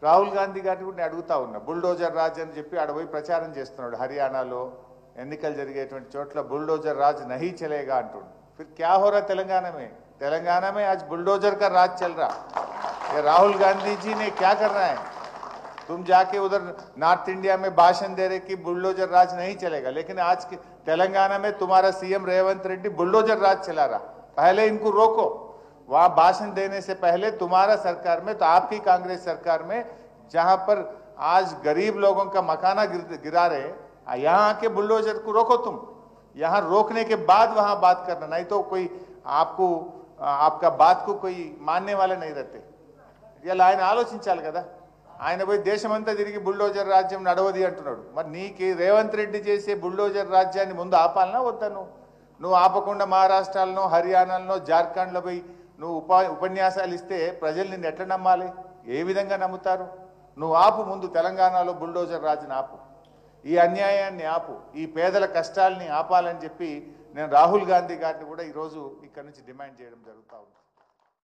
రాహుల్ గాంధీ గారిని కూడా నేను అడుగుతా ఉన్నా, బుల్డోజర్ రాజ్ అని చెప్పి ఆడపోయి ప్రచారం చేస్తున్నాడు హర్యానాలో ఎన్నికలు జరిగేటువంటి చోట్ల బుల్డోజర్ రాజ్ నహీ చలేగా అంటుండు. फिर क्या हो रहा तेलंगाना में आज बुलडोजर का राज चल रहा। ये राहुल गांधी जी ने क्या करना है? तुम जाके उधर नॉर्थ इंडिया में भाषण दे रहे कि बुलडोजर राज नहीं चलेगा, लेकिन आज के तेलंगाना में तुम्हारा सीएम रेवंत रेड्डी बुलडोजर राज चला रहा। पहले इनको रोको, वहां भाषण देने से पहले तुम्हारा सरकार में, तो आपकी कांग्रेस सरकार में जहां पर आज गरीब लोगों का मकाना गिरा रहे, यहाँ आके बुलडोजर को रोको तुम। यहाँ रोकने के बाद वहां बात करना, नहीं तो कोई आपको आपका बात को कोई मानने वाले नहीं रहते। ఇలా ఆయన ఆలోచించాలి కదా। ఆయన పోయి దేశమంతా తిరిగి బుల్డోజర్ రాజ్యం నడవది అంటున్నాడు। మరి నీకు రేవంత్ రెడ్డి చేసే బుల్డోజర్ రాజ్యాన్ని ముందు ఆపాలనా వద్దా? నువ్వు ఆపకుండా మహారాష్ట్రలో, హర్యానాలో, జార్ఖండ్లో పోయి నువ్వు ఉపన్యాసాలు ఇస్తే ప్రజలు నిన్ను ఎట్లా నమ్మాలి? ఏ విధంగా నమ్ముతారు? నువ్వు ఆపు ముందు, తెలంగాణలో బుల్డోజర్ రాజ్ని ఆపు, ఈ అన్యాయాన్ని ఆపు, ఈ పేదల కష్టాలని ఆపాలని చెప్పి నేను రాహుల్ గాంధీ గారిని కూడా ఈరోజు ఇక్కడ నుంచి డిమాండ్ చేయడం జరుగుతూ ఉంది।